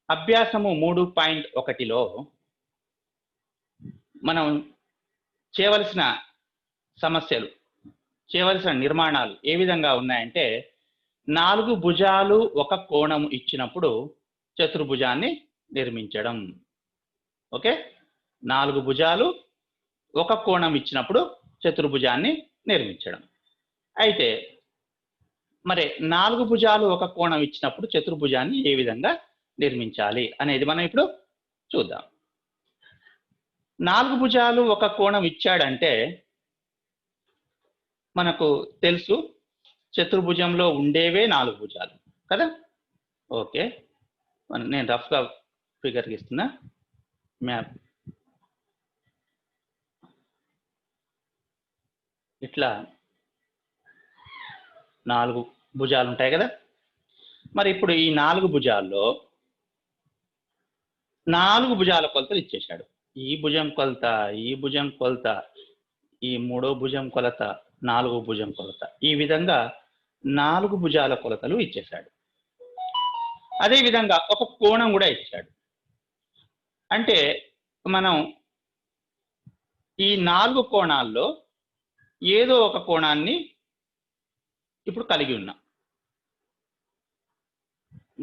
అభ్యాసము 3.1లో మనం చేయవలసిన సమస్యలు, చేయవలసిన నిర్మాణాలు ఏ విధంగా ఉన్నాయంటే, 4 భుజాలు ఒక కోణం ఇచ్చినప్పుడు చతుర్భుజాన్ని నిర్మించడం. ఓకే, 4 భుజాలు ఒక కోణం ఇచ్చినప్పుడు చతుర్భుజాన్ని నిర్మించడం. అయితే మరి 4 భుజాలు ఒక కోణం ఇచ్చినప్పుడు చతుర్భుజాన్ని ఏ విధంగా నిర్మించాలి అనేది మనం ఇప్పుడు చూద్దాం. 4 భుజాలు ఒక కోణం ఇచ్చాడంటే మనకు తెలుసు చతుర్భుజంలో ఉండేవే 4 భుజాలు కదా. ఓకే, నేను రఫ్గా ఫిగర్ ఇస్తున్నా. మ్యాప్ ఇట్లా 4 భుజాలు ఉంటాయి కదా. మరి ఇప్పుడు ఈ 4 భుజాల్లో 4 భుజాల కొలతలు ఇచ్చేశాడు. ఈ భుజం కొలత, ఈ భుజం కొలత, ఈ 3వ భుజం కొలత, 4వ భుజం కొలత, ఈ విధంగా 4 భుజాల కొలతలు ఇచ్చేశాడు. అదే విధంగా ఒక కోణం కూడా ఇచ్చాడు. అంటే మనం ఈ 4 కోణాల్లో ఏదో ఒక కోణాన్ని ఇప్పుడు కలిగి ఉన్నాం.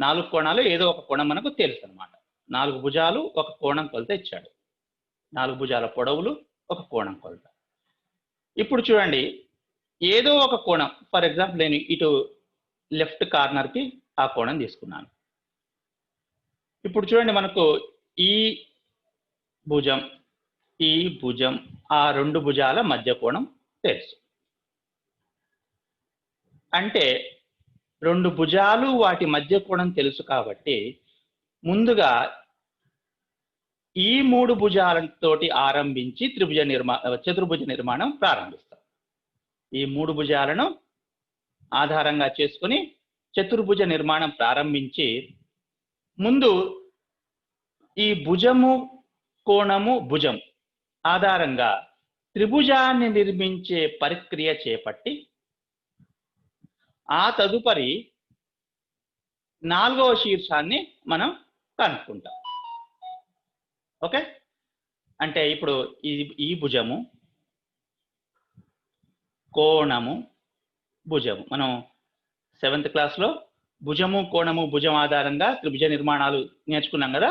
4 కోణాలు ఏదో ఒక కోణం మనకు తెలుసు అన్నమాట. 4 భుజాలు ఒక కోణం కొలత ఇచ్చాడు. 4 భుజాల పొడవులు ఒక కోణం కొలత. ఇప్పుడు చూడండి, ఏదో ఒక కోణం, ఫర్ ఎగ్జాంపుల్ నేను ఇటు లెఫ్ట్ కార్నర్కి ఆ కోణం తీసుకున్నాను. ఇప్పుడు చూడండి, మనకు ఈ భుజం, ఈ భుజం, ఆ 2 భుజాల మధ్య కోణం తెలుసు. అంటే 2 భుజాలు వాటి మధ్య కోణం తెలుసు కాబట్టి ముందుగా ఈ 3 భుజాలతోటి ఆరంభించి చతుర్భుజ నిర్మాణం ప్రారంభిస్తాం. ఈ 3 భుజాలను ఆధారంగా చేసుకుని చతుర్భుజ నిర్మాణం ప్రారంభించి ముందు ఈ భుజము, కోణము, భుజం ఆధారంగా త్రిభుజాన్ని నిర్మించే ప్రక్రియ చేపట్టి ఆ తదుపరి 4వ శీర్షాన్ని మనం కనుక్కుంటాం. ఓకే, అంటే ఇప్పుడు ఈ భుజము, కోణము, భుజము మనం 7th క్లాస్లో భుజము, కోణము, భుజం ఆధారంగా త్రిభుజ నిర్మాణాలు నేర్చుకున్నాం కదా.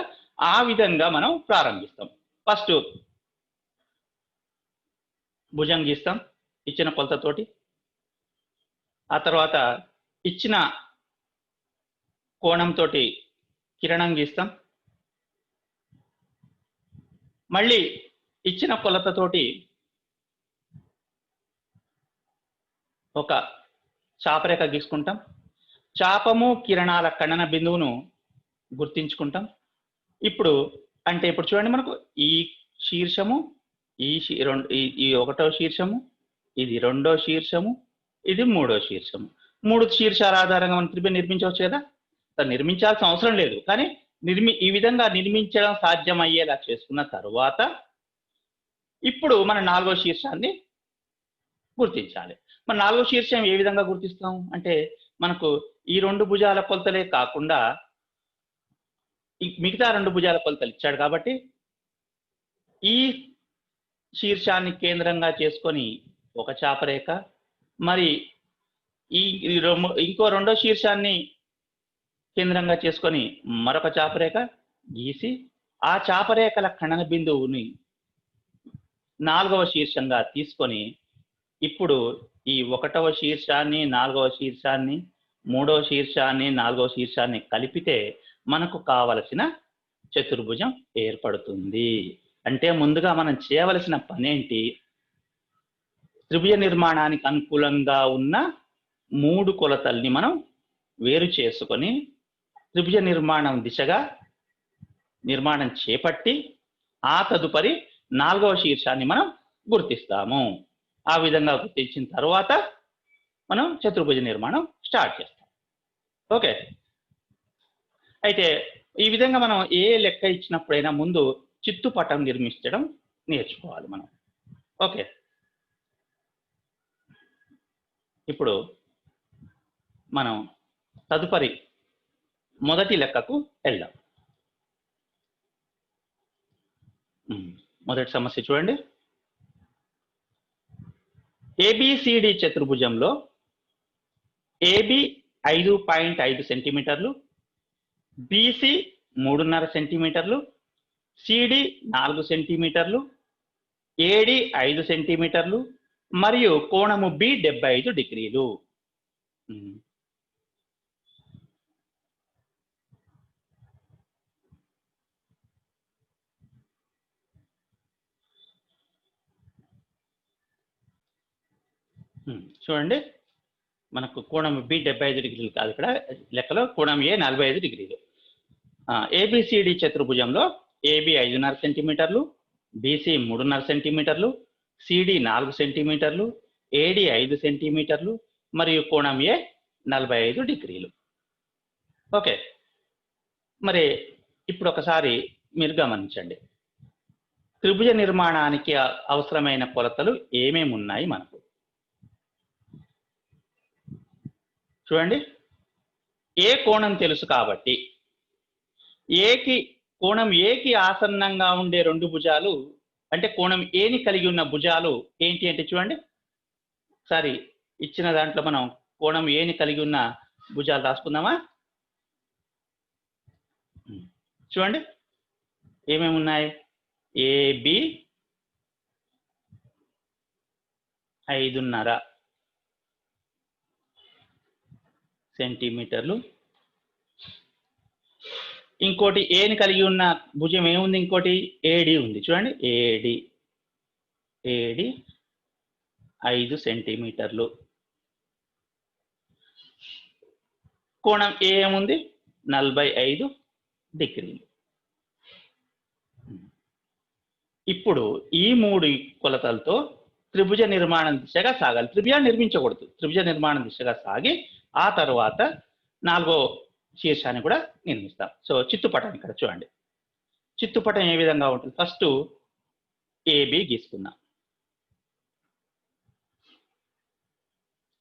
ఆ విధంగా మనం ప్రారంభిస్తాం. ఫస్ట్ భుజం గీస్తాం ఇచ్చిన కొలతతోటి. ఆ తర్వాత ఇచ్చిన కోణంతో కిరణం గీస్తాం. మళ్ళీ ఇచ్చిన కొలతతోటి ఒక చాపరేఖ గీసుకుంటాం. చాపము, కిరణాల ఖండన బిందువును గుర్తించుకుంటాం. ఇప్పుడు చూడండి, మనకు ఈ శీర్షము, ఈ 1వ శీర్షము, ఇది 2వ శీర్షము, ఇది 3వ శీర్షము. 3 శీర్షాల ఆధారంగా మనం త్రిభుజం నిర్మించవచ్చు కదా. నిర్మించాల్సిన అవసరం లేదు, కానీ ఈ విధంగా నిర్మించడం సాధ్యమయ్యేలా చేసుకున్న తర్వాత ఇప్పుడు మన 4వ శీర్షాన్ని గుర్తించాలి. మన 4వ శీర్షం ఏ విధంగా గుర్తిస్తాం అంటే, మనకు ఈ 2 భుజాల కొలతలే కాకుండా మిగతా 2 భుజాల కొలతలు ఇచ్చాడు కాబట్టి ఈ శీర్షాన్ని కేంద్రంగా చేసుకొని ఒక చాపరేఖ, మరి ఇంకో 2వ శీర్షాన్ని కేంద్రంగా చేసుకొని మరొక చాపరేఖ గీసి ఆ చాపరేఖల ఖండన బిందువుని 4వ శీర్షంగా తీసుకొని ఇప్పుడు ఈ 1వ శీర్షాన్ని, 4వ శీర్షాన్ని, 3వ శీర్షాన్ని, 4వ శీర్షాన్ని కలిపితే మనకు కావలసిన చతుర్భుజం ఏర్పడుతుంది. అంటే ముందుగా మనం చేయవలసిన పనేంటి, త్రిభుజ నిర్మాణానికి అనుకూలంగా ఉన్న 3 కొలతల్ని మనం వేరు చేసుకొని త్రిభుజ నిర్మాణం దిశగా నిర్మాణం చేపట్టి ఆ తదుపరి 4వ శీర్షాన్ని మనం గుర్తిస్తాము. ఆ విధంగా గుర్తించిన తర్వాత మనం చతుర్భుజ నిర్మాణం స్టార్ట్ చేస్తాం. ఓకే, అయితే ఈ విధంగా మనం ఏ లెక్క ఇచ్చినప్పుడైనా ముందు చిత్తుపటం నిర్మించడం నేర్చుకోవాలి మనం. ఓకే, ఇప్పుడు మనం తదుపరి మొదటి లెక్కకు వెళ్దాం. మొదటి సమస్య చూడండి. ఏబిసిడి చతుర్భుజంలో ఏబి 5.5 సెంటీమీటర్లు, బిసి 3.5 సెంటీమీటర్లు, సిడి 4 సెంటీమీటర్లు, ఏడి 5 సెంటీమీటర్లు మరియు కోణము బి 75 డిగ్రీలు. చూడండి, మనకు కోణం బి 75 డిగ్రీలు కాదు, ఇక్కడ లెక్కలో కోణం ఏ 45 డిగ్రీలు. ఏబిసిడి చతుర్భుజంలో ఏబి 5.5 సెంటీమీటర్లు, బిసి 3.5 సెంటీమీటర్లు, సిడి 4 సెంటీమీటర్లు, ఏడి 5 సెంటీమీటర్లు మరియు కోణం ఏ 45 డిగ్రీలు. ఓకే, మరి ఇప్పుడు ఒకసారి మీరు గమనించండి, త్రిభుజ నిర్మాణానికి అవసరమైన కొలతలు ఏమేమి ఉన్నాయి మనకు. చూడండి, ఏ కోణం తెలుసు కాబట్టి కోణం ఏకి ఆసన్నంగా ఉండే రెండు భుజాలు, అంటే కోణం ఏని కలిగి ఉన్న భుజాలు ఏంటి అంటే చూడండి, ఒకసారి ఇచ్చిన దాంట్లో మనం కోణం ఏని కలిగి ఉన్న భుజాలు రాసుకుందామా. చూడండి ఏమేమి ఉన్నాయి. ఏబి 5.5 సెంటీమీటర్లు, ఇంకోటి ఏని కలిగి ఉన్న భుజం ఏముంది, ఇంకోటి ఏడి ఉంది. చూడండి, ఏడి 5 సెంటీమీటర్లు, కోణం ఏముంది 45 డిగ్రీలు. ఇప్పుడు ఈ మూడు కొలతలతో త్రిభుజ నిర్మాణం దిశగా సాగాలి. త్రిభుజాన్ని నిర్మించకూడదు, త్రిభుజ నిర్మాణం దిశగా సాగి ఆ తర్వాత 4వ శీర్షాన్ని కూడా నిర్మిస్తాం. సో చిత్తుపటం ఇక్కడ చూడండి, చిత్తుపటం ఏ విధంగా ఉంటుంది. First AB గీసుకుందాం.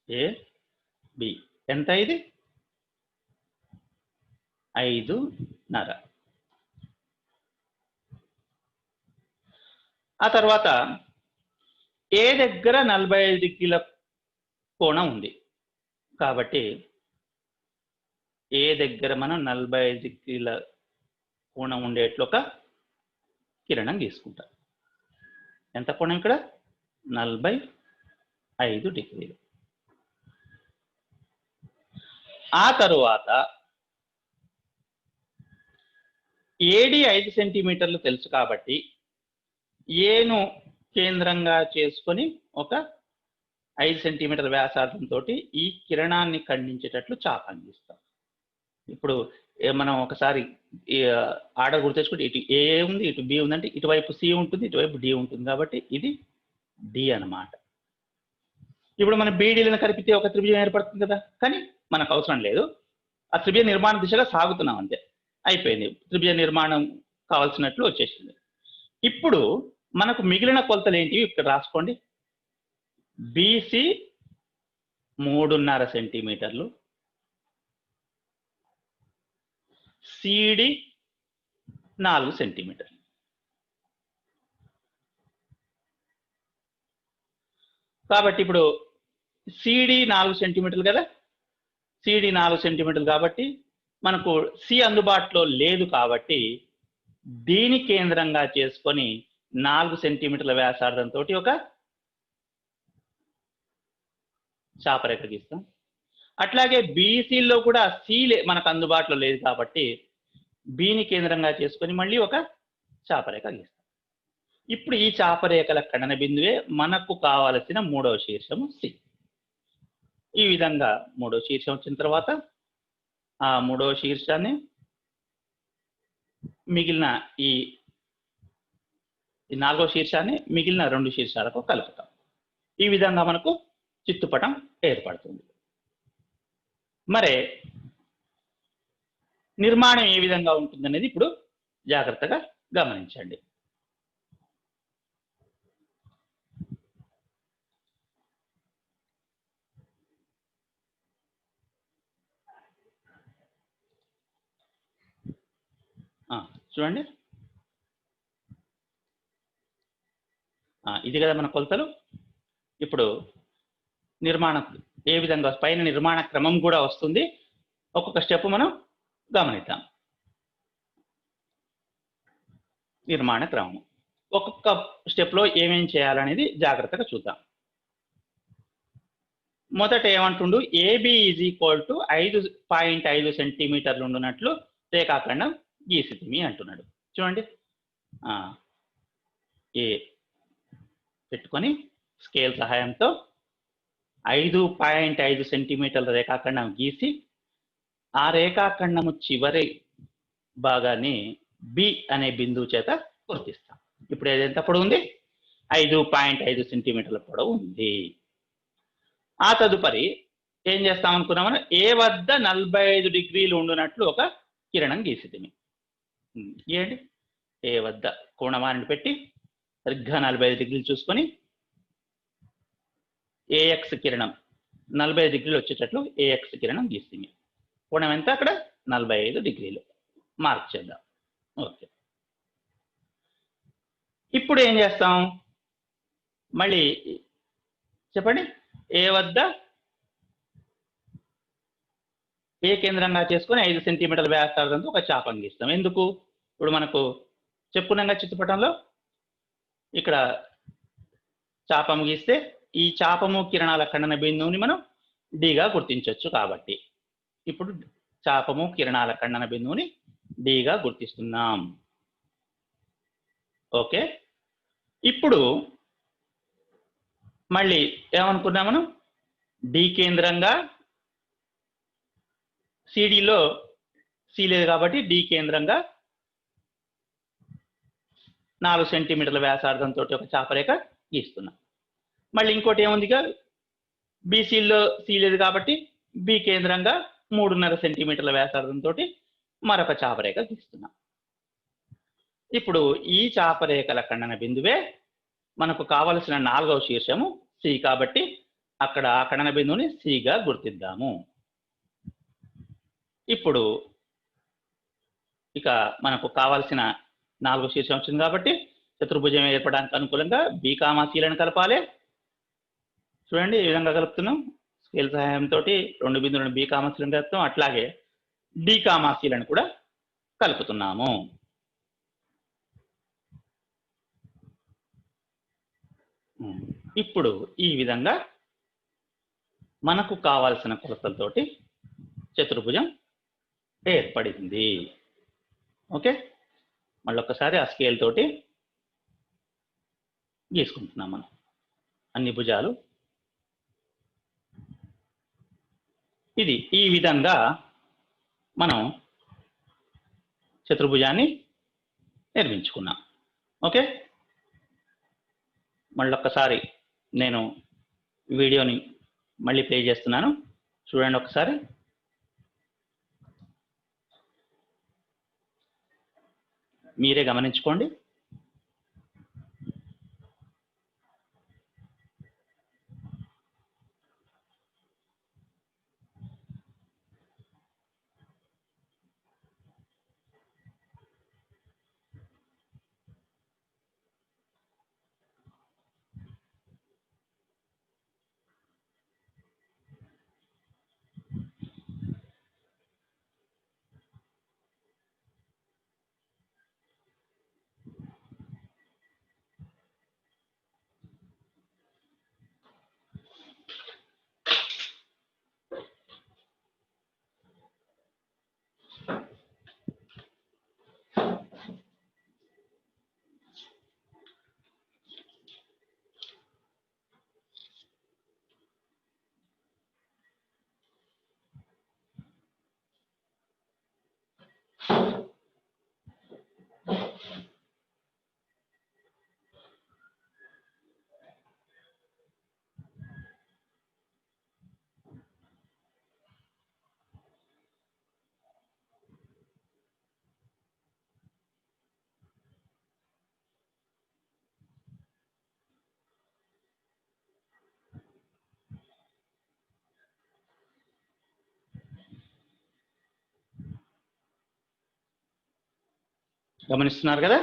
ఏబి ఎంత, ఇది 5.5. ఆ తర్వాత ఏ దగ్గర 45 డిగ్రీల కోణం ఉంది కాబట్టి ఏ దగ్గర మనం 45 డిగ్రీల కోణం ఉండేట్లు ఒక కిరణం గీసుకుంటాం. ఎంత కోణం ఇక్కడ 45 డిగ్రీలు. ఆ తరువాత ఏడి 5 సెంటీమీటర్లు తెలుసు కాబట్టి ఏను కేంద్రంగా చేసుకొని ఒక 5 సెంటీమీటర్ల వ్యాసార్థంతో ఈ కిరణాన్ని ఖండించేటట్లు చాప అందిస్తాం. ఇప్పుడు మనం ఒకసారి ఆర్డర్ గుర్తు తెచ్చుకుంటే ఇటు ఏ ఉంది, ఇటు బి ఉందంటే ఇటువైపు సి ఉంటుంది, ఇటువైపు డి ఉంటుంది కాబట్టి ఇది డి అన్నమాట. ఇప్పుడు మనం బీడీలను కలిపితే ఒక త్రిభుజం ఏర్పడుతుంది కదా, కానీ మనకు అవసరం లేదు, ఆ త్రిభుజ నిర్మాణ దిశగా సాగుతున్నాం అంతే, అయిపోయింది. త్రిభుజ నిర్మాణం కావాల్సినట్లు వచ్చేసింది. ఇప్పుడు మనకు మిగిలిన కొలతలు ఏంటివి ఇక్కడ రాసుకోండి. బిసి 3.5 సెంటీమీటర్లు, సిడి 4 సెంటీమీటర్లు. కాబట్టి ఇప్పుడు సిడి 4 సెంటీమీటర్లు కదా, సిడి 4 సెంటీమీటర్లు కాబట్టి మనకు సి అందుబాటులో లేదు కాబట్టి దీని కేంద్రంగా చేసుకొని 4 సెంటీమీటర్ల వ్యాసార్థంతో ఒక చాపరేఖ గీస్తాం. అట్లాగే బీసీలో కూడా సి మనకు అందుబాటులో లేదు కాబట్టి బిని కేంద్రంగా చేసుకొని మళ్ళీ ఒక చాపరేఖ గీస్తాం. ఇప్పుడు ఈ చాపరేఖల ఖండన బిందువే మనకు కావలసిన 3వ శీర్షము సి. ఈ విధంగా 3వ శీర్షం వచ్చిన తర్వాత ఆ 3వ శీర్షాన్ని మిగిలిన ఈ 4వ శీర్షాన్ని మిగిలిన 2 శీర్షాలకు కలుపుతాం. ఈ విధంగా మనకు చిత్తుపటం ఏర్పడుతుంది. మరి నిర్మాణం ఏ విధంగా ఉంటుందనేది ఇప్పుడు జాగ్రత్తగా గమనించండి. చూడండి, ఇది కదా మన కొలతలు. ఇప్పుడు నిర్మాణం ఏ విధంగా పైన నిర్మాణ క్రమం కూడా వస్తుంది. ఒక్కొక్క స్టెప్ మనం గమనిద్దాం. నిర్మాణ క్రమం ఒక్కొక్క స్టెప్లో ఏమేం చేయాలనేది జాగ్రత్తగా చూద్దాం. మొదట ఏమంటుండు, ఏబి ఈజ్ ఈక్వల్ టు 5.5 సెంటీమీటర్లు ఉండునట్లు రేఖాఖండం గీసితిమి అంటున్నాడు. చూడండి, ఏ పెట్టుకొని స్కేల్ సహాయంతో 5.5 సెంటీమీటర్ల రేఖాఖండం గీసి ఆ రేఖాఖండము చివరి భాగాన్ని బి అనే బిందువు చేత గుర్తిస్తాం. ఇప్పుడు ఏదెంత పొడవు ఉంది? 5.5 సెంటీమీటర్ల పొడవు ఉంది. ఆ తదుపరి ఏం చేస్తాం అనుకున్నామని, ఏ వద్ద 45 డిగ్రీలు ఉండునట్లు ఒక కిరణం గీసితిమి. ఏంటి, ఏ వద్ద కోణమాన్ని పెట్టి సరిగ్గా 45 డిగ్రీలు చూసుకొని ఏఎక్స్ కిరణం 45 డిగ్రీలు వచ్చేటట్లు ఏఎక్స్ కిరణం గీస్తుంది. కోణం ఎంత? అక్కడ 45 డిగ్రీలు మార్క్ చేద్దాం. ఓకే, ఇప్పుడు ఏం చేస్తాం? మళ్ళీ చెప్పండి. ఏ వద్ద ఏ కేంద్రంగా చేసుకొని 5 సెంటీమీటర్ల వ్యాసార్థంతో ఒక చాపం గీస్తాం. ఎందుకు? ఇప్పుడు మనకు చెప్పుకున్నాగా చిత్రపటంలో ఇక్కడ చాపం గీస్తే ఈ చాపము కిరణాల ఖండన బిందువుని మనం డిగా గుర్తించవచ్చు. కాబట్టి ఇప్పుడు చాపము కిరణాల ఖండన బిందువుని డిగా గుర్తిస్తున్నాం. ఓకే, ఇప్పుడు మళ్ళీ ఏమనుకున్నాం మనం? డి కేంద్రంగా, సిడిలో సి లేదు కాబట్టి డి కేంద్రంగా 4 సెంటీమీటర్ల వ్యాసార్థంతో ఒక చాపరేఖ గీస్తున్నాం. మళ్ళీ ఇంకోటి ఏముందిగా, బీసీలో సి లేదు కాబట్టి బి కేంద్రంగా 3.5 సెంటీమీటర్ల వ్యాసార్థంతో మరొక చాపరేఖ గీస్తున్నాం. ఇప్పుడు ఈ చాపరేఖల ఖండన బిందువే మనకు కావలసిన 4వ శీర్షము సి కాబట్టి అక్కడ ఆ ఖండన బిందువుని సిగా గుర్తిద్దాము. ఇప్పుడు ఇక మనకు కావాల్సిన 4వ శీర్షం వచ్చింది కాబట్టి చతుర్భుజం ఏర్పడడానికి అనుకూలంగా బి కామా సిలను కలపాలి. చూడండి, ఈ విధంగా కలుపుతున్నాం. స్కేల్ సహాయంతో 2 బిందువులను బి కామా సిలను కలుపుతాం. అట్లాగే డి కామా సిలను కూడా కలుపుతున్నాము. ఇప్పుడు ఈ విధంగా మనకు కావాల్సిన కొలతలతోటి చతుర్భుజం ఏర్పడింది. ఓకే, మళ్ళొక్కసారి ఆ స్కేల్ తోటి గీసుకుంటున్నాం మనం అన్ని భుజాలు. ఇది ఈ విధంగా మనం చతుర్భుజాన్ని నిర్మించుకున్నాం. ఓకే, మళ్ళొక్కసారి నేను వీడియోని మళ్ళీ ప్లే చేస్తున్నాను, చూడండి ఒకసారి. మీరే గమనించుకోండి. గమనిస్తున్నారు కదా?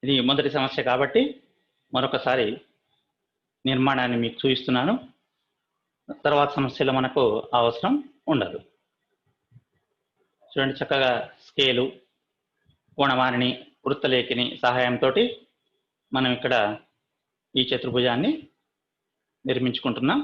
ఇది మొదటి సమస్య కాబట్టి మరొకసారి నిర్మాణాన్ని మీకు చూపిస్తున్నాను. తర్వాత సమస్యలో మనకు అవసరం ఉండదు. చూడండి, చక్కగా స్కేలు, కోణమానిని, వృత్తలేఖిని సహాయంతో మనం ఇక్కడ ఈ చతుర్భుజాన్ని నిర్మించుకుంటున్నాం.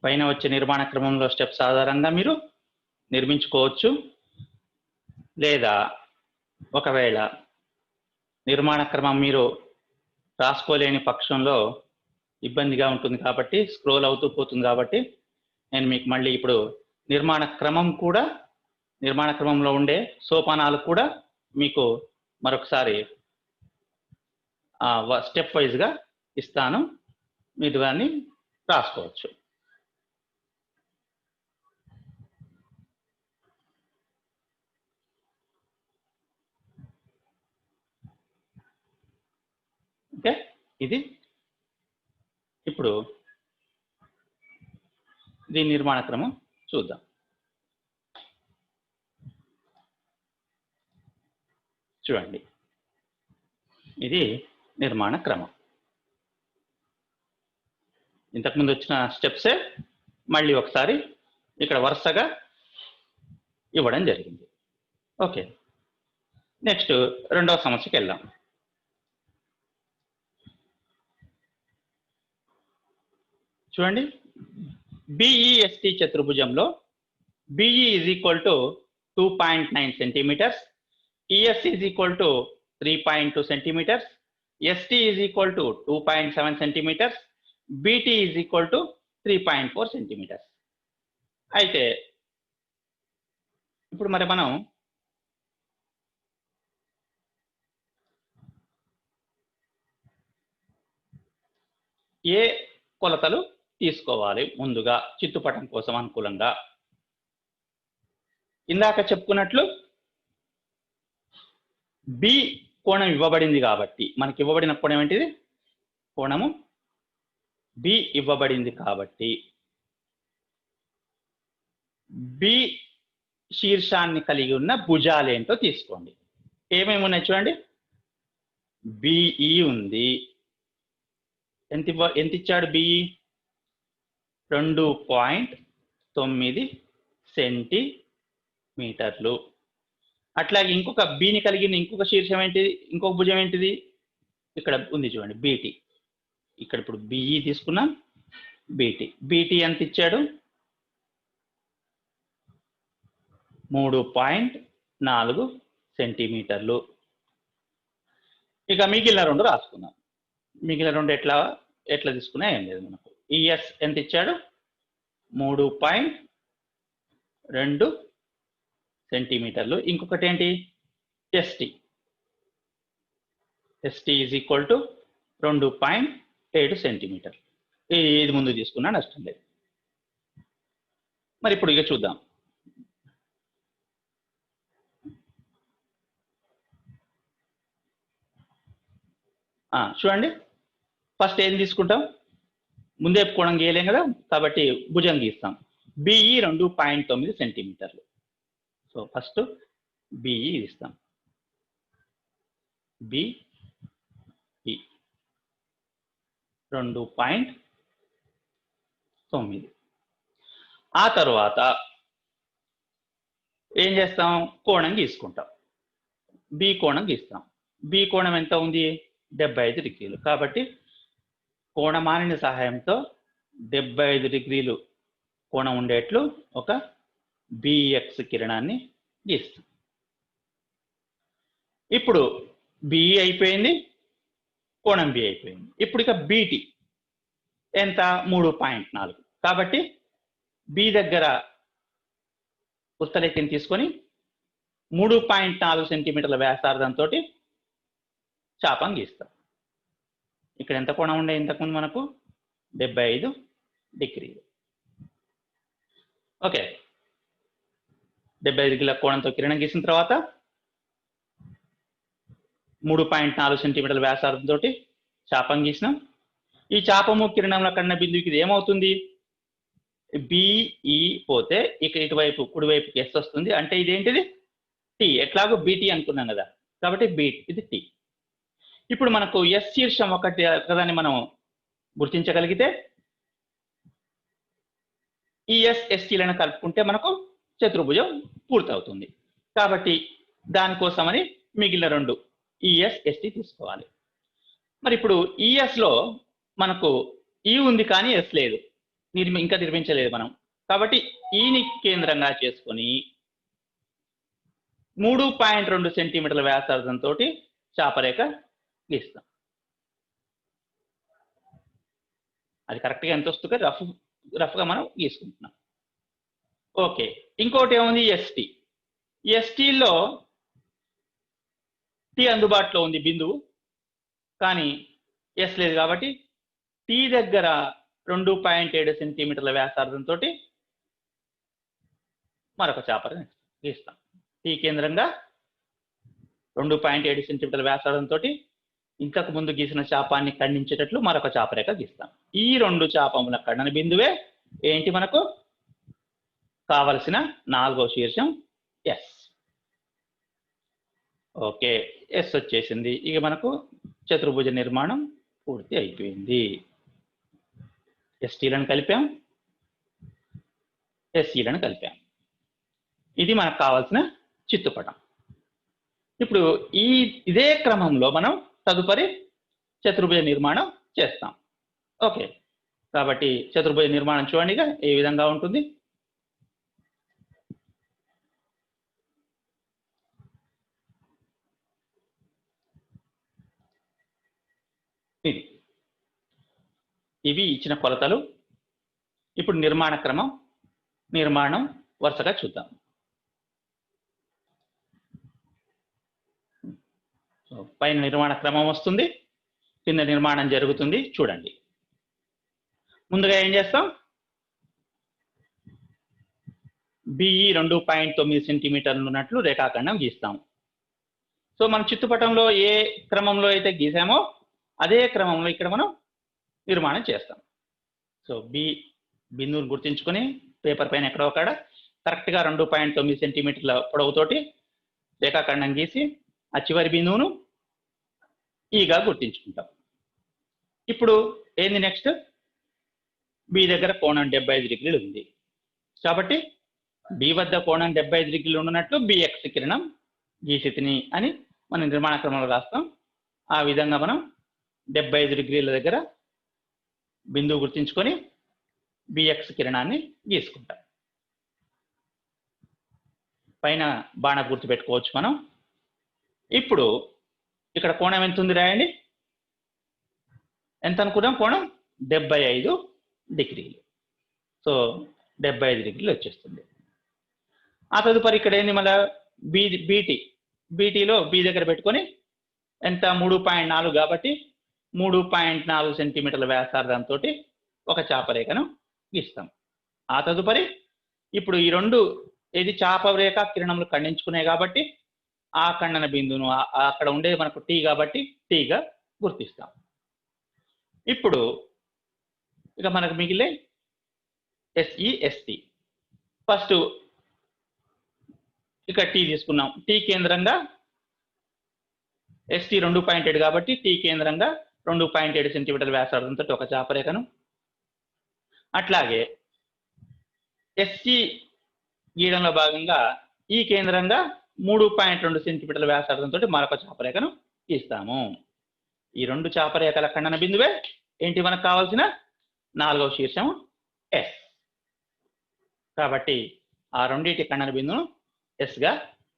పైన వచ్చే నిర్మాణ క్రమంలో స్టెప్స్ ఆధారంగా మీరు నిర్మించుకోవచ్చు. లేదా ఒకవేళ నిర్మాణ క్రమం మీరు రాసుకోలేని పక్షంలో ఇబ్బందిగా ఉంటుంది కాబట్టి, స్క్రోల్ అవుతూ పోతుంది కాబట్టి, నేను మీకు మళ్ళీ ఇప్పుడు నిర్మాణ క్రమంలో ఉండే సోపానాలు కూడా మీకు మరొకసారి స్టెప్ వైజ్గా ఇస్తాను. మీరు దాన్ని రాసుకోవచ్చు. ఓకే, ఇది ఇప్పుడు దీని నిర్మాణ క్రమం చూద్దాం. చూడండి, ఇది నిర్మాణ క్రమం. ఇంతకుముందు వచ్చిన స్టెప్సే మళ్ళీ ఒకసారి ఇక్కడ వరుసగా ఇవ్వడం జరిగింది. ఓకే, నెక్స్ట్ రెండవ సమస్యకి వెళ్దాం. చూడండి, బిఈఎస్టి చతుర్భుజంలో BE is equal to 2.9 centimetres, TS is equal to 3.2 centimetres, ST is equal to 2.7 centimetres, BT is equal to 3.4 centimetres. అయితే ఇప్పుడు మరి మనం ఏ కొలతలు తీసుకోవాలి ముందుగా చిత్తుపటం కోసం అనుకూలంగా? ఇందాక చెప్పుకున్నట్లు బి కోణం ఇవ్వబడింది కాబట్టి, మనకి ఇవ్వబడిన కోణం ఏంటిది? కోణము బి ఇవ్వబడింది కాబట్టి బి శీర్షాన్ని కలిగి ఉన్న భుజాలు ఏంటో తీసుకోండి. ఏమేమి ఉన్నాయి చూడండి. బిఈ ఉంది. ఎంత ఇచ్చాడు బిఈ? 2.9 సెంటీమీటర్లు. అట్లాగే ఇంకొక బిని కలిగిన ఇంకొక శీర్షం ఏంటిది? ఇంకొక భుజం ఏంటిది? ఇక్కడ ఉంది చూడండి, బీటీ. ఇక్కడ ఇప్పుడు బిఈ తీసుకున్నాం, బీటీ ఎంత ఇచ్చాడు? 3.4 సెంటీమీటర్లు. ఇక మిగిలిన రెండు రాసుకుందాం. మిగిలిన రెండు ఎట్లా తీసుకున్నా ఏం లేదు మనకు. ఈఎస్ ఎంత ఇచ్చాడు? 3.2 సెంటీమీటర్లు. ఇంకొకటి ఏంటి? ST is equal to 2.7 centimetre. ఇది ముందు తీసుకున్నా నష్టం లేదు. మరి ఇప్పుడు ఇక చూద్దాం. చూడండి, ఫస్ట్ ఏం తీసుకుంటాం? ముందే కోణం గీయలేం కదా, కాబట్టి భుజం గీస్తాం. బిఈ 2.9 సెంటీమీటర్లు. సో ఫస్ట్ బిఈ ఇస్తాం. బిఈ 2.9. ఆ తర్వాత ఏం చేస్తాం? కోణం గీసుకుంటాం. బి కోణం గీస్తాం. బి కోణం ఎంత ఉంది? 75 డిగ్రీలు. కాబట్టి కోణమానిని సహాయంతో 75 డిగ్రీలు కోణం ఉండేట్లు ఒక బిఎక్స్ కిరణాన్ని గీస్తాం. ఇప్పుడు బిఈ అయిపోయింది, కోణం బి అయిపోయింది. ఇప్పుడు ఇక బీటీ ఎంత? 3.4. కాబట్టి బి దగ్గర వృత్తరేఖని తీసుకొని 3.4 సెంటీమీటర్ల వ్యాసార్థంతో చాపం గీస్తాం. ఇక్కడ ఎంత కోణం ఉండే ఇంతకుముందు మనకు? 75 డిగ్రీలు. ఓకే, 75 డిగ్రీల కోణంతో కిరణం గీసిన తర్వాత 3.4 సెంటీమీటర్ల వ్యాసార్థంతో చాపం గీసినాం. ఈ చాపము కిరణంలో ఖండన బిందువుకి ఇది ఏమవుతుంది? బిఈ పోతే ఇక ఇటువైపు కుడివైపుకి ఎస్ వస్తుంది. అంటే ఇదేంటిది? టీ. ఎట్లాగో బీటీ అనుకున్నాం కదా, కాబట్టి బీ ఇది టీ. ఇప్పుడు మనకు ఎస్ శీర్షం ఒకటి కదాన్ని మనం గుర్తించగలిగితే ఈఎస్ ఎస్టీలను కలుపుకుంటే మనకు చతుర్భుజం పూర్తవుతుంది. కాబట్టి దానికోసమని మిగిలిన రెండు ఈఎస్ ఎస్టీ తీసుకోవాలి. మరి ఇప్పుడు ఈఎస్ లో మనకు ఈ ఉంది కానీ ఎస్ లేదు, ఇంకా నిర్మించలేదు మనం. కాబట్టి ఈని కేంద్రంగా చేసుకొని 3.2 సెంటీమీటర్ల వ్యాసార్థంతో చాపరేఖ గీస్తాం. అది కరెక్ట్గా ఎంత వస్తుంది రఫ్గా మనం గీసుకుంటున్నాం. ఓకే, ఇంకోటి ఏముంది? ఎస్టీ. ఎస్టీలో టీ అందుబాటులో ఉంది బిందువు, కానీ ఎస్ లేదు. కాబట్టి టీ దగ్గర 2.7 సెంటీమీటర్ల వ్యాసార్థంతో మరొక చాపని గీస్తాం. టీ కేంద్రంగా 2.7 సెంటీమీటర్ల వ్యాసార్థంతో ఇంతకు ముందు గీసిన చాపాన్ని ఖండించేటట్లు మరొక చాపరేఖ గీస్తాం. ఈ రెండు చాపముల ఖండన బిందువే ఏంటి మనకు కావలసిన 4వ శీర్షం ఎస్. ఓకే, ఎస్ వచ్చేసింది. ఇక మనకు చతుర్భుజ నిర్మాణం పూర్తి అయిపోయింది. ఎస్టీలను కలిపాం, ఎస్సీలను కలిపాం. ఇది మనకు కావాల్సిన చిత్తుపటం. ఇప్పుడు ఇదే క్రమంలో మనం తదుపరి చతుర్భుజ నిర్మాణం చేస్తాం. ఓకే, కాబట్టి చతుర్భుజ నిర్మాణం చూడండిగా ఏ విధంగా ఉంటుంది. ఇవి ఇచ్చిన కొలతలు. ఇప్పుడు నిర్మాణం వరుసగా చూద్దాం. పైన నిర్మాణ క్రమం వస్తుంది, కింద నిర్మాణం జరుగుతుంది. చూడండి, ముందుగా ఏం చేస్తాం? బిఈ 2.9 సెంటీమీటర్లు ఉన్నట్లు రేఖాఖండం గీస్తాం. సో మనం చిత్తుపటంలో ఏ క్రమంలో అయితే గీసామో అదే క్రమంలో ఇక్కడ మనం నిర్మాణం చేస్తాం. సో బిందువును గుర్తించుకొని పేపర్ పైన ఎక్కడో ఒకడ కరెక్ట్గా 2.9 సెంటీమీటర్ల పొడవుతోటి రేఖాఖండం గీసి ఆ చివరి బిందువును ఈగా గుర్తించుకుంటాం. ఇప్పుడు ఏంది నెక్స్ట్? బి దగ్గర కోణం 75 డిగ్రీలు ఉంది కాబట్టి బి వద్ద కోణం 75 డిగ్రీలు ఉన్నట్లు బిఎక్స్ కిరణం గీసితిని అని మనం నిర్మాణ క్రమంలో రాస్తాం. ఆ విధంగా మనం 75 డిగ్రీల దగ్గర బిందువు గుర్తించుకొని బిఎక్స్ కిరణాన్ని గీసుకుంటాం. పైన బాణ గుర్తు పెట్టుకోవచ్చు మనం. ఇప్పుడు ఇక్కడ కోణం ఎంత ఉంది రాయండి. ఎంత అనుకున్నాం? కోణం 75 డిగ్రీలు. సో 75 డిగ్రీలు వచ్చేస్తుంది. ఆ తదుపరి ఇక్కడ ఏంది? మళ్ళీ బీటీలో బి దగ్గర పెట్టుకొని ఎంత? 3.4 కాబట్టి 3.4 సెంటీమీటర్ల వ్యాసార్థంతో ఒక చాపరేఖను గీస్తాం. ఆ తదుపరి ఇప్పుడు ఈ రెండు ఏది చాపరేఖ కిరణములు ఖండించుకున్నాయి కాబట్టి ఆ ఖండన బిందువును అక్కడ ఉండేది మనకు టీ కాబట్టి టీగా గుర్తిస్తాం. ఇప్పుడు ఇక మనకు మిగిలే ఎస్ఈ ఎస్టీ. ఫస్ట్ ఇక్కడ టీ తీసుకున్నాం. టీ కేంద్రంగా ఎస్టీ 2.7 కాబట్టి టీ కేంద్రంగా 2.7 సెంటీమీటర్ల వ్యాసార్థంతో ఒక చాపరేఖను, అట్లాగే ఎస్సీ గీయడంలో భాగంగా ఈ కేంద్రంగా 3.2 సెంటీమీటర్ల వ్యాసార్థంతో మరొక చాపరేఖను గీస్తాము. ఈ రెండు చాపరేఖల ఖండన బిందువే ఏంటి మనకు కావాల్సిన 4వ శీర్షం ఎస్. కాబట్టి ఆ రెండింటి ఖండన బిందును ఎస్ గా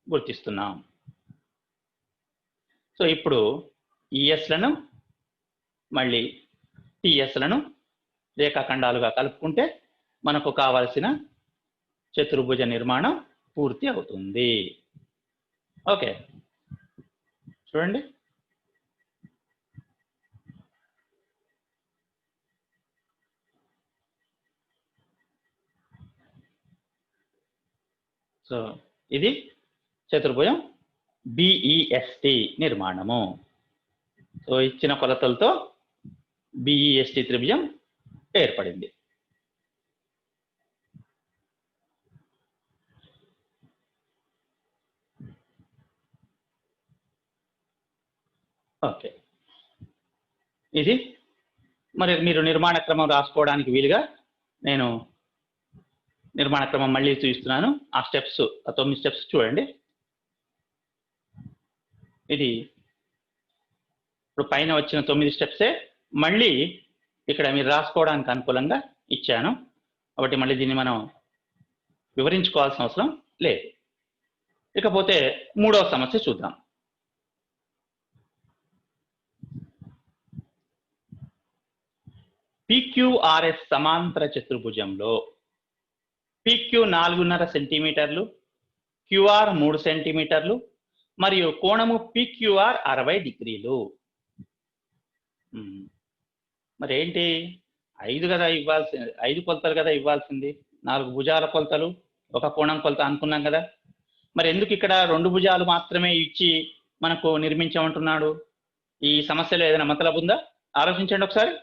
గుర్తిస్తున్నాం. సో ఇప్పుడు ఈఎస్లను మళ్ళీ టిఎస్లను రేఖాఖండాలుగా కలుపుకుంటే మనకు కావాల్సిన చతుర్భుజ నిర్మాణం పూర్తి అవుతుంది. ఓకే, చూడండి. సో ఇది చతుర్భుజం BEST నిర్మాణము. సో ఇచ్చిన కొలతలతో BEST త్రిభుజం ఏర్పడింది. ఓకే, ఇది మరి మీరు నిర్మాణ క్రమం రాసుకోవడానికి వీలుగా నేను నిర్మాణ క్రమం మళ్ళీ చూపిస్తున్నాను. ఆ స్టెప్స్, ఆ 9 స్టెప్స్ చూడండి. ఇది ఇప్పుడు పైన వచ్చిన 9 స్టెప్సే మళ్ళీ ఇక్కడ మీరు రాసుకోవడానికి అనుకూలంగా ఇచ్చాను. కాబట్టి మళ్ళీ దీన్ని మనం వివరించుకోవాల్సిన అవసరం లేదు. ఇకపోతే 3వ సమస్య చూద్దాం. PQRS సమాంతర చతుర్భుజంలో PQ 4.5 సెంటీమీటర్లు, QR 3 సెంటీమీటర్లు మరియు కోణము PQR 60 డిగ్రీలు. మరి ఏంటి, 5 కదా ఇవ్వాల్సింది, 5 కొలతలు కదా ఇవ్వాల్సింది, 4 భుజాల కొలతలు, ఒక కోణం కొలత అనుకున్నాం కదా. మరి ఎందుకు ఇక్కడ 2 భుజాలు మాత్రమే ఇచ్చి మనకు నిర్మించమంటున్నాడు? ఈ సమస్యలో ఏదైనా మతలబు ఉందా? ఆలోచించండి ఒకసారి.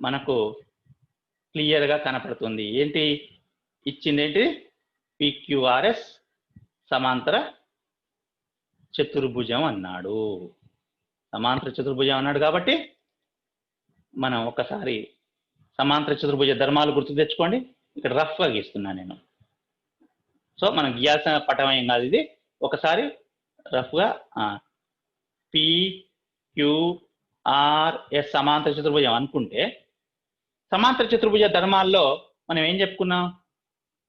మనకు క్లియర్గా కనపడుతుంది. ఏంటి ఇచ్చింది? ఏంటి? PQRS సమాంతర చతుర్భుజం అన్నాడు. సమాంతర చతుర్భుజం అన్నాడు కాబట్టి మనం ఒకసారి సమాంతర చతుర్భుజ ధర్మాలు గుర్తు తెచ్చుకోండి. ఇక్కడ రఫ్గా గీస్తున్నాను నేను. సో మనం గీయాల్సిన పటం ఏం కాదు ఇది. ఒకసారి రఫ్గా PQRS సమాంతర చతుర్భుజం అనుకుంటే, సమాంతర చతుర్భుజ ధర్మాల్లో మనం ఏం చెప్పుకున్నాం?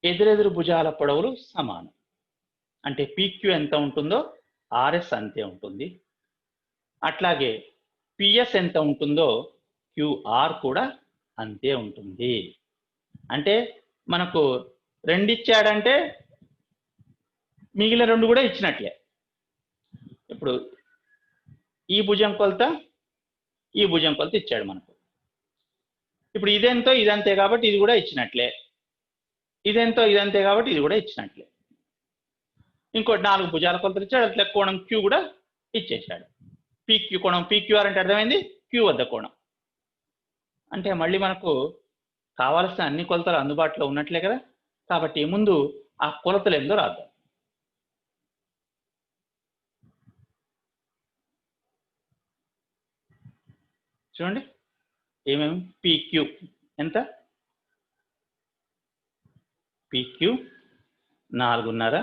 ఎదురెదురు భుజాల పొడవులు సమానం. అంటే PQ ఎంత ఉంటుందో RS అంతే ఉంటుంది. అట్లాగే PS ఎంత ఉంటుందో QR కూడా అంతే ఉంటుంది. అంటే మనకు 2 ఇచ్చాడంటే మిగిలిన 2 కూడా ఇచ్చినట్లే. ఇప్పుడు ఈ భుజం కొలత, ఈ భుజం కొలత ఇచ్చాడు మనకు. ఇప్పుడు ఇదెంతో ఇదంతే కాబట్టి ఇది కూడా ఇచ్చినట్లే, ఇదెంతో ఇదంతే కాబట్టి ఇది కూడా ఇచ్చినట్లే. ఇంకోటి 4 భుజాల కొలతలు ఇచ్చాడు, అట్లా కోణం Q కూడా ఇచ్చేసాడు. PQ కోణం PQR అంటే అర్థమైంది, Q వద్ద కోణం. అంటే మళ్ళీ మనకు కావాల్సిన అన్ని కొలతలు అందుబాటులో ఉన్నట్లే కదా. కాబట్టి ముందు ఆ కొలతలు ఏందో రాద్దాం. చూడండి ఏమేమి. PQ ఎంత? PQ 4.5,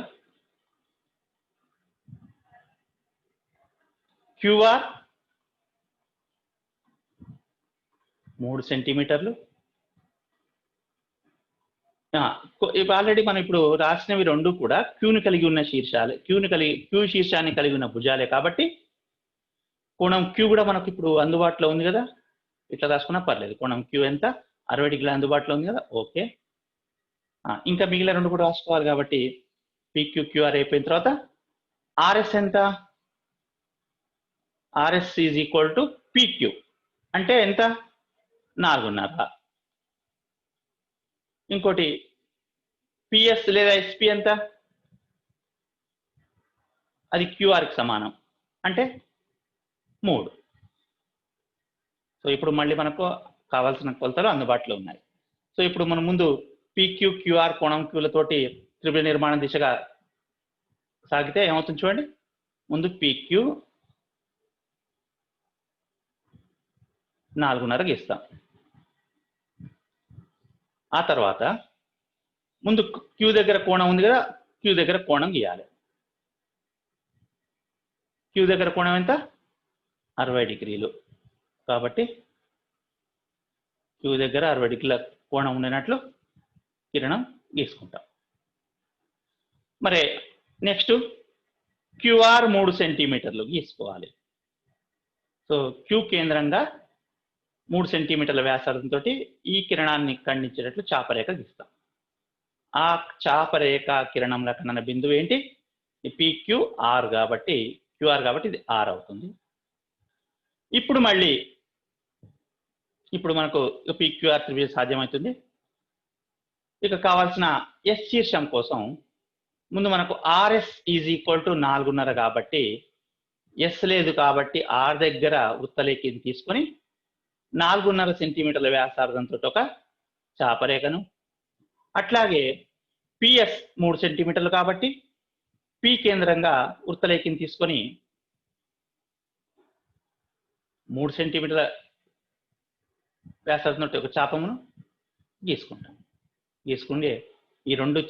QR 3 సెంటీమీటర్లు. ఆల్రెడీ మనం ఇప్పుడు రాసినవి 2 కూడా క్యూని కలిగి ఉన్న శీర్షాలు, క్యూ శీర్షాన్ని కలిగి ఉన్న భుజాలే కాబట్టి కోణం Q కూడా మనకు ఇప్పుడు అందుబాటులో ఉంది కదా. ఇట్లా రాసుకున్నా పర్లేదు. కోణం Q ఎంత? 60 డిగ్రీల అందుబాటులో ఉంది కదా. ఓకే, ఇంకా మిగిలిన 2 కూడా రాసుకోవాలి కాబట్టి PQ QR అయిపోయిన తర్వాత RS ఎంత? RS is equal to PQ అంటే ఎంత? 4.5. ఇంకోటి PS లేదా SP ఎంత? అది QRకి సమానం అంటే 3. సో ఇప్పుడు మళ్ళీ మనకు కావాల్సిన కొలతలు అందుబాటులో ఉన్నాయి. సో ఇప్పుడు మనం ముందు PQ QR కోణం Qలతోటి త్రిభుజ నిర్మాణం దిశగా సాగితే ఏమవుతుంది చూడండి. ముందు PQ 4.5 గీస్తాం. ఆ తర్వాత ముందు Q దగ్గర కోణం ఉంది కదా, Q దగ్గర కోణం గీయాలి. Q దగ్గర కోణం ఎంత? 60 డిగ్రీలు. కాబట్టి Q దగ్గర 60 డిగ్రీల కోణం ఉండినట్లు కిరణం గీసుకుంటాం. మరి నెక్స్ట్ QR 3 సెంటీమీటర్లు గీసుకోవాలి. సో Q కేంద్రంగా 3 సెంటీమీటర్ల వ్యాసార్థంతో ఈ కిరణాన్ని ఖండించేటట్లు చాపరేఖ గీస్తాం. ఆ చాపరేఖ కిరణంలో ఖండన బిందువు ఏంటి? PQR కాబట్టి QR కాబట్టి ఇది R అవుతుంది. ఇప్పుడు మళ్ళీ మనకు PQR త్రిభుజం సాధ్యమవుతుంది. ఇక కావాల్సిన S శీర్షం కోసం ముందు మనకు ఆర్ఎస్ ఈజ్ ఈక్వల్ టు 4.5 కాబట్టి ఎస్ లేదు కాబట్టి ఆర్ దగ్గర వృత్తలేఖిని తీసుకొని 4.5 సెంటీమీటర్ల వ్యాసార్థంతో ఒక చాపరేఖను, అట్లాగే పిఎస్ 3 సెంటీమీటర్లు కాబట్టి పి కేంద్రంగా వృత్తలేఖిని తీసుకొని 3 సెంటీమీటర్ల వ్యాసార్థంతో ఒక చాపమును గీసుకుంటాం. గీసుకుంటే ఈ రెండు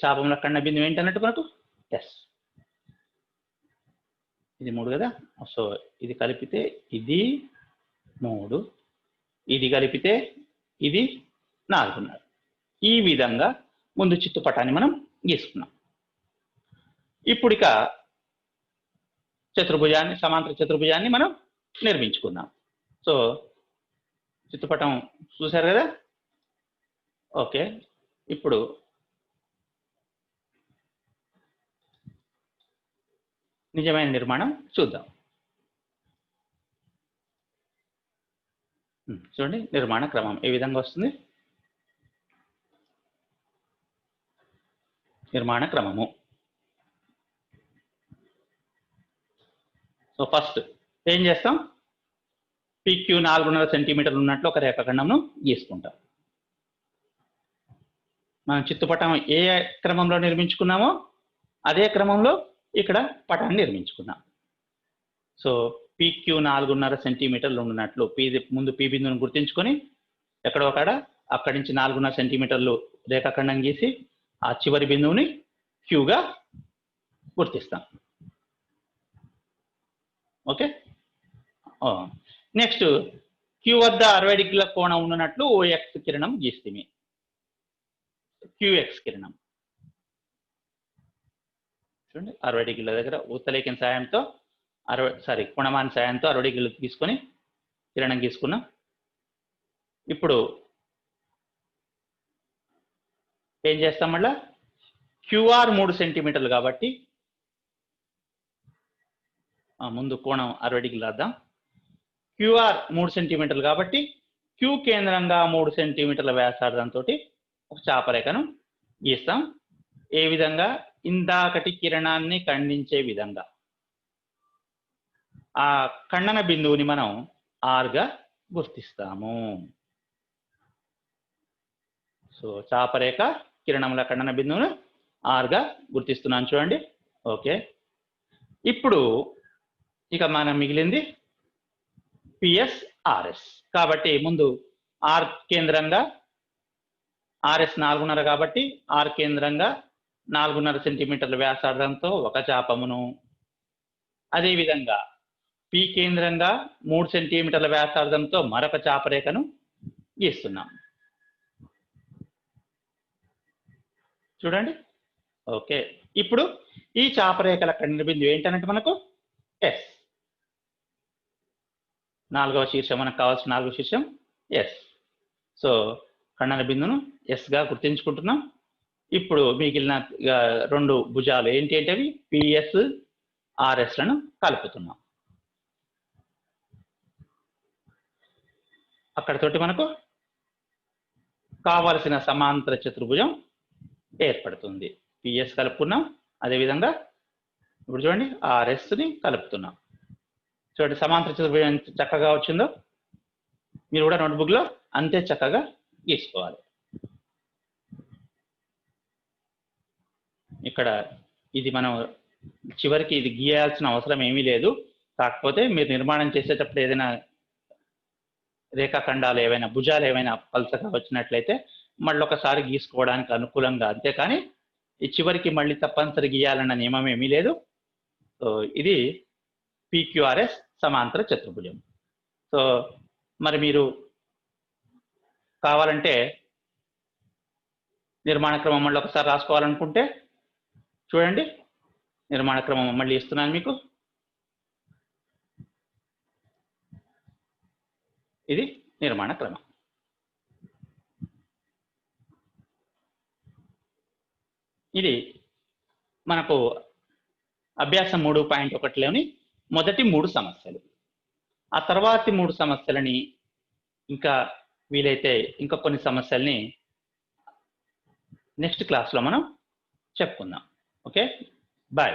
చాపముల ఖండ బిందువు ఏంటన్నట్టు మనకు ఎస్. ఇది 3 కదా, సో ఇది కలిపితే ఇది 3, ఇది కలిపితే ఇది 4.5. ఈ విధంగా ముందు చిత్తుపటాన్ని మనం గీసుకున్నాం. ఇప్పుడు ఇక చతుర్భుజాన్ని, సమాంతర చతుర్భుజాన్ని మనం నిర్మించుకుందాం. సో చిత్తుపటం చూశారు కదా. ఓకే, ఇప్పుడు నిజమైన నిర్మాణం చూద్దాం. చూడండి నిర్మాణ క్రమం ఏ విధంగా వస్తుంది. నిర్మాణ క్రమము. సో ఫస్ట్ ఏం చేస్తాం, పిక్యూ 4.5 సెంటీమీటర్లు ఉన్నట్లు ఒక రేఖాఖండంను గీసుకుంటాం. మనం చిత్తుపటం ఏ క్రమంలో నిర్మించుకున్నామో అదే క్రమంలో ఇక్కడ పటాన్ని నిర్మించుకున్నాం. సో పిక్యూ 4.5 సెంటీమీటర్లు ఉన్నట్లు ముందు పి బిందువును గుర్తించుకొని ఎక్కడో అక్కడి నుంచి 4.5 సెంటీమీటర్లు రేఖాఖండం గీసి ఆ చివరి బిందువుని క్యూగా గుర్తిస్తాం. ఓకే, నెక్స్ట్ క్యూ వద్ద 60 డిగ్రీల కోణం ఉన్నట్లు ఓఎక్స్ కిరణం గీస్తుంది. క్యూఎక్స్ కిరణం చూడండి 60 డిగ్రీల దగ్గర ఉత్తలేఖన సాయంతో కోణమాన సాయంతో 60 డిగ్రీలు తీసుకొని కిరణం గీసుకున్నాం. ఇప్పుడు ఏం చేస్తాం, మళ్ళా క్యూఆర్ 3 సెంటీమీటర్లు కాబట్టి ముందు కోణం 60 డిగ్రీలు రాద్దాం. క్యూఆర్ 3 సెంటీమీటర్లు కాబట్టి క్యూ కేంద్రంగా 3 సెంటీమీటర్ల వ్యాసార్థంతో ఒక చాపరేఖను గీస్తాం. ఏ విధంగా, ఇందాకటి కిరణాన్ని ఖండించే విధంగా. ఆ ఖండన బిందువుని మనం ఆర్గా గుర్తిస్తాము. సో చాపరేఖ కిరణముల ఖండన బిందువును ఆర్గా గుర్తిస్తున్నాను చూడండి. ఓకే, ఇప్పుడు ఇక మనం మిగిలింది పిఎస్ ఆర్ఎస్. కాబట్టి ముందు ఆర్ కేంద్రంగా, ఆర్ఎస్ 4.5 కాబట్టి ఆర్ కేంద్రంగా 4.5 సెంటీమీటర్ల వ్యాసార్థంతో ఒక చాపమును, అదేవిధంగా పి కేంద్రంగా 3 సెంటీమీటర్ల వ్యాసార్థంతో మరొక చాపరేఖను గీస్తున్నాం. చూడండి. ఓకే, ఇప్పుడు ఈ చాపరేఖల ఖండన బిందువు ఏంటంటే మనకు ఎస్. 4వ శీర్షం, మనకు కావాల్సిన 4వ శీర్షం ఎస్. సో ఖండన బిందువును ఎస్ గా గుర్తించుకుంటున్నాం. ఇప్పుడు మిగిలిన 2 భుజాలు ఏంటి అంటే అవి పిఎస్ ఆర్ఎస్ లను కలుపుతున్నాం. అక్కడతోటి మనకు కావలసిన సమాంతర చతుర్భుజం ఏర్పడుతుంది. పిఎస్ కలుపుకున్నాం, అదేవిధంగా ఇప్పుడు చూడండి ఆర్ఎస్ని కలుపుతున్నాం. చూడండి సమాంతర చతుర్భుజం చక్కగా వచ్చిందో. మీరు కూడా నోట్బుక్లో అంతే చక్కగా గీసుకోవాలి. ఇక్కడ ఇది మనం చివరికి ఇది గీయాల్సిన అవసరం ఏమీ లేదు. కాకపోతే మీరు నిర్మాణం చేసేటప్పుడు ఏదైనా రేఖాఖండాలు ఏవైనా భుజాలు ఏమైనా పలసగా వచ్చినట్లయితే మళ్ళీ ఒకసారి గీసుకోవడానికి అనుకూలంగా, అంతేకాని ఈ చివరికి మళ్ళీ తప్పనిసరి గీయాలన్న నియమం ఏమీ లేదు. సో ఇది పిక్యూఆర్ఎస్ సమాంతర చతుర్భుజం. సో మరి మీరు కావాలంటే నిర్మాణ క్రమం మళ్ళీ ఒకసారి రాసుకోవాలనుకుంటే చూడండి, నిర్మాణ క్రమం మళ్ళీ ఇస్తున్నాను మీకు. ఇది నిర్మాణ క్రమం. ఇది మనకు అభ్యాసం 3.1లోని మొదటి 3 సమస్యలు. ఆ తర్వాతి 3 సమస్యలని ఇంకా వీలైతే ఇంకా కొన్ని సమస్యల్ని నెక్స్ట్ క్లాస్లో మనం చెప్పుకుందాం. Okay, bye.